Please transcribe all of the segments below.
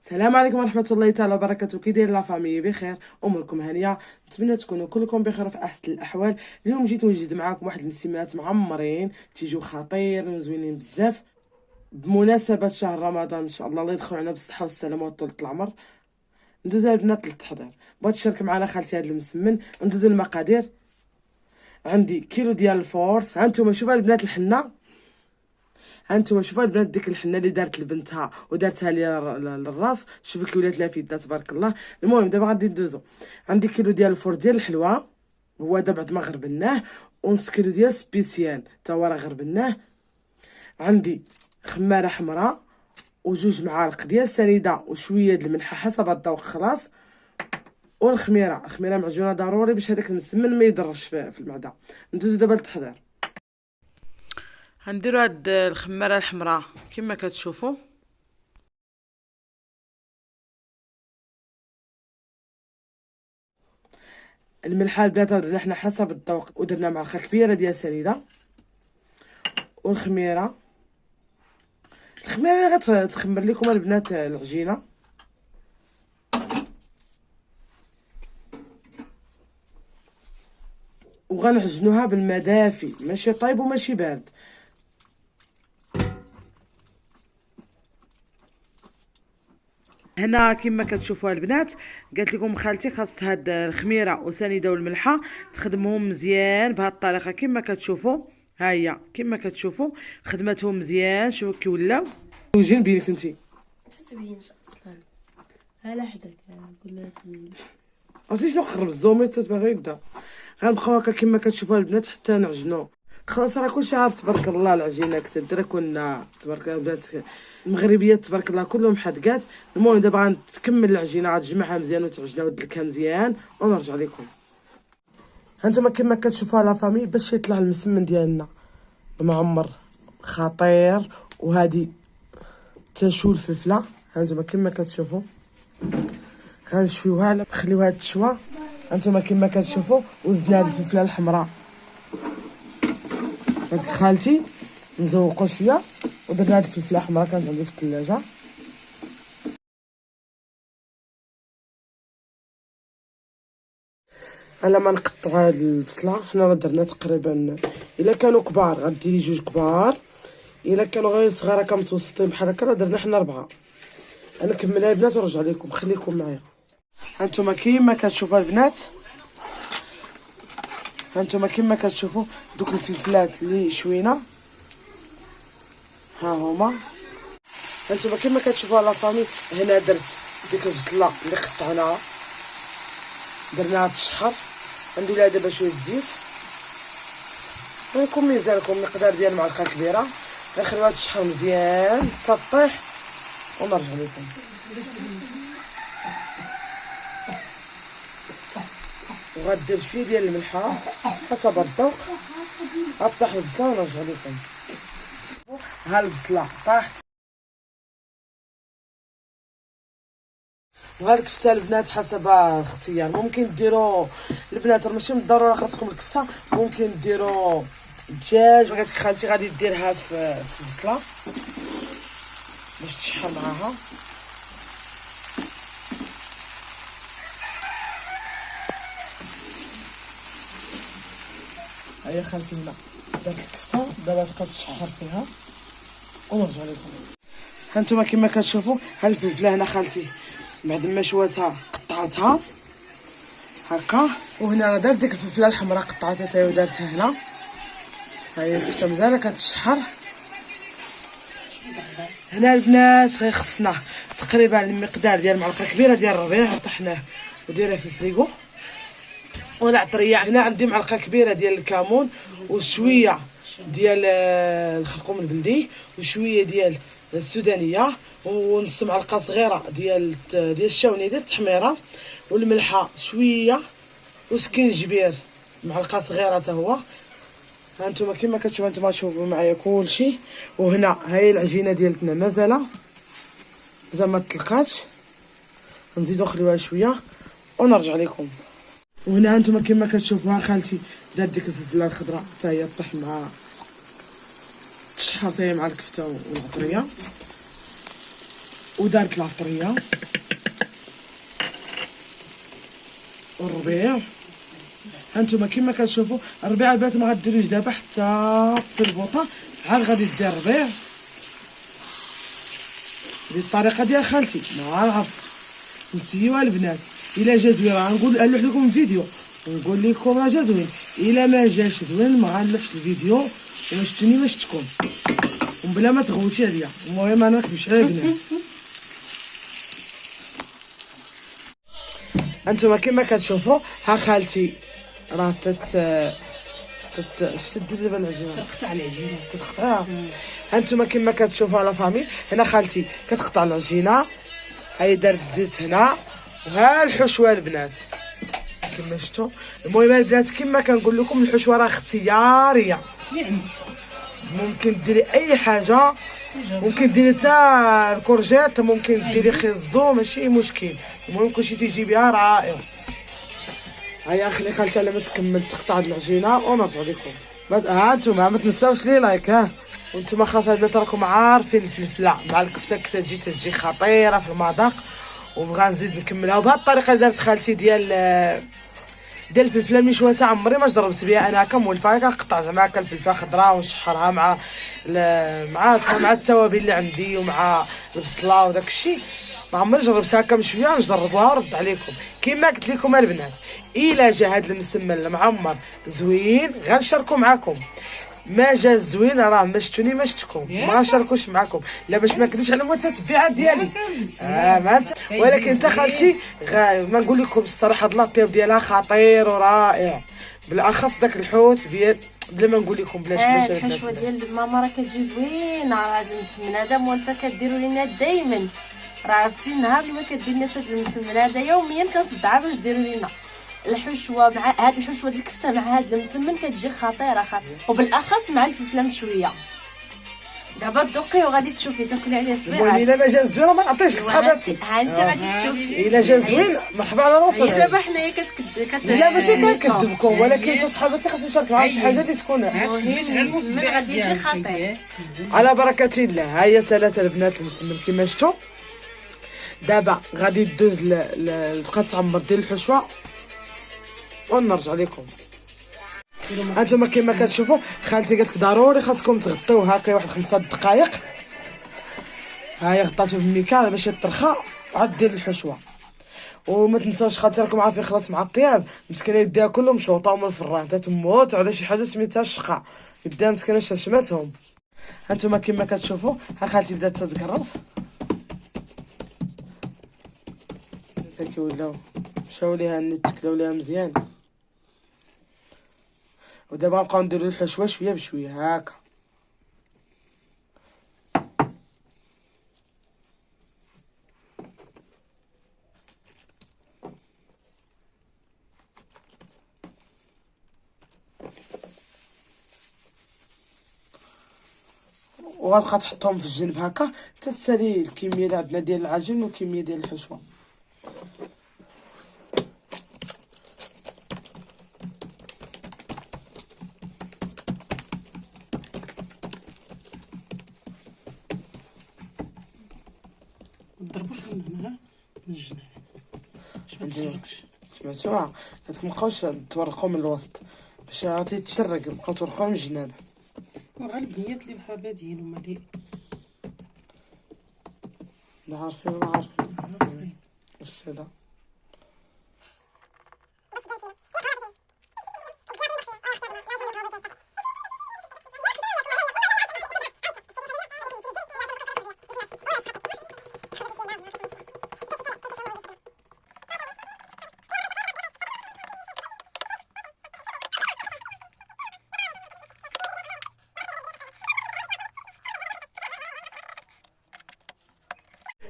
السلام عليكم ورحمه الله تعالى وبركاته. كي داير لا فامي بخير، اموركم هانيه، نتمنى تكونوا كلكم بخير في احسن الاحوال. اليوم جيت نوجد معكم واحد المسمات معمرين تيجيو خطير وزوينين بزاف بمناسبه شهر رمضان. ان شاء الله يدخل علينا بالصحه والسلامه وطولة العمر. ندوز البنات للتحضير. بغات تشارك معنا خالتي هذا المسمن. ندوز المقادير. عندي كيلو ديال الفورس. ها نتوما شوفوا البنات الحنه، هانتوما شوفوا البنات ديك الحنه اللي دارت لبنتها ودارتها ليا للراس. شوفوا كي ولات لافيده تبارك الله. المهم دابا غادي ندوزو. عندي كيلو ديال الفور ديال الحلوه، هو دابا بعد ما غربناه، ونص كيلو ديال سبيسيال تا هو راه غربناه. عندي خماره حمراء وجوج معالق ديال سنيده وشويه د الملح حسب الذوق خلاص. والخميره معجونه ضروري باش هذاك المسمن ما يضرش في المعده. ندوزو دابا للتحضير. غنديرو هاد الخماره الحمراء كما كتشوفوا. الملح البنات درنا حنا حسب الذوق، ودرنا معلقه كبيره ديال سنيده. والخميره اللي غتخمر لكم البنات العجينه. وغنعجنوها بالماء دافي، ماشي طايب وماشي بارد. هنا كما كتشوفوا البنات قالت لكم خالتي خاص هاد الخميره وسنيده والملحه تخدمهم مزيان بهاد الطريقه كما كتشوفوا. ها هي كما كتشوفوا خدمتهم مزيان. شوفوا كي ولاو زوجين بينك انتي تتبينش اصلا على حداك نقول لها عرفتي شنو خرب الزوميط باغي يبدا. غنبقاو هكا كما كتشوفوا البنات حتى نعجنو. خلاص راه كلشي عارف تبارك الله العجينه كتدير كنا تبارك الله البنات المغربيات تبارك الله كلهم حدقات. المهم دابا غنكمل العجينه، غتجمعها مزيان وتعجنها ودلكها مزيان ونرجع لكم. هانتوما كما كتشوفوا لا فامي باش يطلع المسمن ديالنا معمر خطير. وهذه تنشو الفلفله. هانتوما كما كتشوفوا غنشويوها على نخليوها تشوى. هانتوما كما كتشوفوا وزدنا هاد الفلفله الحمراء هاد خالتي نزوقو شويه، ودرنا هاد الفلفله الحمراء كانت عندي في الثلاجه. على ما نقطعوا هاد البصله حنا راه درنا تقريبا الا كانوا كبار غديري جوج كبار، الا كانوا غير صغار كمتوسطين بحال هكا راه درنا حنا 4. انا نكملها البنات ونرجع لكم، خليكم معايا. هانتوما كيما كتشوفوا البنات، هانتوما كيما كتشوفوا دوك الفلفلات اللي شوينا ها هما. هانتوما كيما كتشوفوا لا فامي هنا درت ديك البصله اللي قطعناها درناها تشحر. غندير لها دابا شويه الزيت، غنكون ميزان لكم مقدار ديال معلقه كبيره. غنخليوها تشحر مزيان حتى طيح ونرجع لكم. وغدير شويه ديال الملحه حسب الذوق. غطيح البصله ونرجع لكم. ها البصله طاحت وها الكفته البنات حسب الاختيار. ممكن ديروا البنات راه ماشي بالضروره خاصكم الكفته، ممكن ديروا دجاج. قالت لك خالتي غادي ديرها في البصله باش تشحر معاها. هيا خالتي هنا دارت الكفته دابا تبقى تشحر فيها ونرجع لكم. هانتوما كما كتشوفوا ها الفلفله هنا خالتي بعد ما شواتها قطعتها هكا. وهنا راه دارت ديك الفلفله الحمراء قطعتها حتى هي ودارتها هنا. ها هي الكفته مزيانه كتشحر. هنا البنات غير خصنا تقريبا المقدار ديال معلقه كبيره ديال الربيع طحناه وديرها في الفريغو. ولا عطريه هنا عندي معلقه كبيره ديال الكمون وشويه ديال الخرقوم البلدي وشويه ديال السودانيه ونص معلقه صغيره ديال الشاوني ديال التحميره والملحه شويه وسكينجبير معلقه صغيره حتى هو. هانتوما كما كتشوفوا نتوما شوفوا معايا كلشي. وهنا هاي العجينه ديالتنا مازال ما تلقاتش، نزيدو نخليوها شويه ونرجع لكم. وهنا هانتوما كما كتشوفوها خالتي دات ديك الفلفله الخضراء حتى هي طيح مع تشحر حتى هي مع الكفته والعطريه. ودارت العطريه والربيع. هانتوما كما كتشوفوا الربيع البنات ما غديروش دابا حتى في البوطه، عاد غادي دير الربيع. هذه الطريقه ديال خالتي ما عرفت نسيوها البنات. الا جا زوين راه نقول نلوح لكم الفيديو ونقول لكم راه جا زوين، الا ما جاش زوين ما غنلوحش الفيديو وما شفتوني ما شفتكم وبلا ما تغوتي عليا. المهم انا كنمشي على البنات. انتما كما كتشوفوا ها خالتي راه شتي دابا العجينه تقطع العجينه كتقطعها. هانتوما كما كتشوفوا لا فامي هنا خالتي كتقطع العجينه. هاي دارت الزيت هنا وها الحشوه البنات كما شفتوا. المهم البنات كما كنقول لكم الحشوه راه اختياريه، يعني ممكن ديري اي حاجه، ممكن ديري حتى الكورجيت، ممكن ديري خيزو ماشي مشكل. المهم كلشي تيجي بها رائع. هيا خلي خالتي على ما تكمل تقطع هاد العجينه ونرجع لكم. ها انتوما ما تنساوش لي لايك. ها وانتوما خاص البنات راكم عارفين الفلفله مع الكفته تجي خطيره في المذاق. وبغا نزيد نكملها وبهاد الطريقه دارت خالتي ديال الفلفله المشويه. عمري ما جربت بها انا هكا مولفه، كنقطع زعما هكا الفلفله خضراء ونشحرها مع التوابل اللي عندي ومع البصله وداك الشيء. ما عمري جربتها هكا مشويه، نجربوها ونرد عليكم. كما قلت لكم البنات الا جا هاد المسمن المعمر زوين غنشاركو معاكم، ما جا زوين راه ما شفتوني ما شفتكم، ما غنشاركوش معاكم. لا باش ما نكذبش على المتتبعات ديالي. ولكن انت خالتي ما نقول لكم الصراحه هاد لاطيب ديالها خطير ورائع، بالاخص داك الحوت ديال بلا ما نقول لكم بلاش الحشوه ديال ماما راه كتجي زوينه. راه هذا المسمن هذا مولفه كديروا لينا دائما، راه عرفتي النهار اللي ما كديرناش هذا المسمن هذا يوميا كنصدعها باش ديروا لينا الحشوه. مع هاد الحشوه ديال الكفته مع هاد المسمن كتجي خطيره وبالاخص مع الفلفله مشويه. دابا دوقي وغادي تشوفي تاكلي عليه صبيعات. المهم الا ما جا زوين ما نعطيش صحاباتي. ها انت غادي تشوفي الا جا زوين مرحبا على راسنا. دابا حنايا لا ماشي كنكذبكم، ولكن حتى صحاباتي خاصني نشارك معاهم شي حاجه اللي تكون المسمن غادي يجي خطير على بركه الله. ها هي ثلاثه البنات المسمن كما شفتوا. دابا غادي دوز تبقى تعمر ديال الحشوه ونرجع لكم. هانتوما كما كتشوفوا خالتي قالت لك ضروري خاصكم تغطيو هكا واحد 5 دقائق. ها هي غطاتو بالميكا باش يطرخا وعاد دير الحشوه. وما تنساوش خالتي راكم عارفين خلاص مع الطياب مسكينه يديها كلهم مشوطه من الفران تتموت على شي حاجه سميتها الشقه، يديها مسكينه شماتهم. هانتوما كما كتشوفوا ها خالتي بدات تتكرص كيولاو مشاو ليها النت تكلاو ليها مزيان. ودابا غنبقاو نديرو الحشوه شويه بشويه هاكا. وغتبقى تحطهم في الجنب هكا تتسالي الكميه اللي عندنا ديال العجين والكميه ديال الحشوه. ضربوش من هنا من الجناب باش ما تسرقش. سمعتوها مابقاوش تورقوا من الوسط باش عرفتي تشرق، بقاو تورقوا من الجناب. وغالب نيات اللي بحال بادين هما اللي لا عارفين ولا عارفين السيده.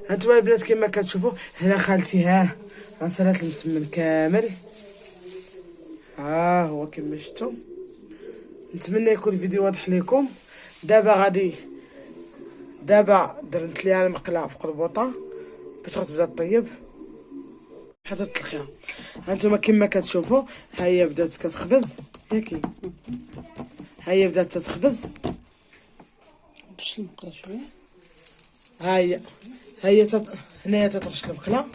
هانتوما البنات كما كتشوفوا هنا خالتي ها غسلات المسمن كامل. ها هو كما شفتوا. نتمنى يكون الفيديو واضح لكم. دابا درت ليها المقله فوق البوطه باش غتبدا طيب حتى تطلقيها. هانتوما كما كتشوفوا ها هي بدات كتخبز ياكي، ها هي بدات تتخبز باش المقله شويه هي هنايا تطرش المقله.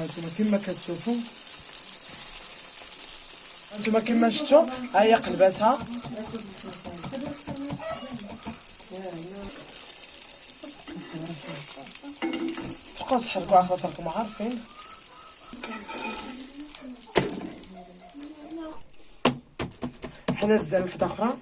انتما كما كتشوفوا، انتما كما شفتوا هي قلبتها. تبقاو تحركوا على خاطركم عارفين. حنا زدنا وحده اخرى.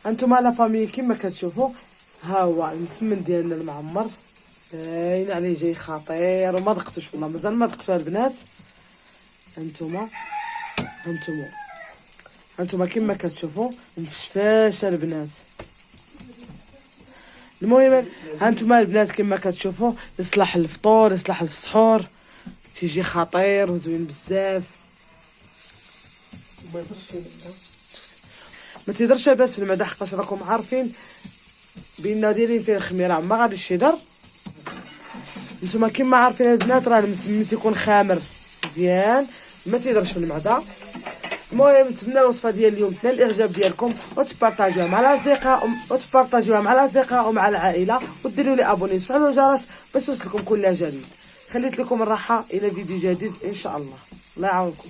انتما لا فامي كما كتشوفوا، ها هو المسمن ديالنا المعمر باين عليه جاي خطير وما ذقتوش والله، مازال ما ذقتوها البنات. انتما كما كتشوفوا مفشفاشه البنات. المهم هانتوما البنات كما كتشوفوا يصلح الفطور يصلح السحور، تيجي خطير وزوين بزاف. ما تيدرش البنات في المدى، حقاش راكم عارفين بان دايرين فيه الخميره ما غاديش يضر. نتوما كما عارفين البنات راه المسمن تيكون خامر مزيان ما تيضرش في المعده. المهم نتمنى الوصفه ديال اليوم تنال الاعجاب ديالكم، وتبارطاجيوها مع الاصدقاء ومع العائله، وديروا لي ابوني وتفعلوا الجرس باش يوصلكم كل جديد. خليت لكم الراحه الى فيديو جديد ان شاء الله. الله يعاونكم.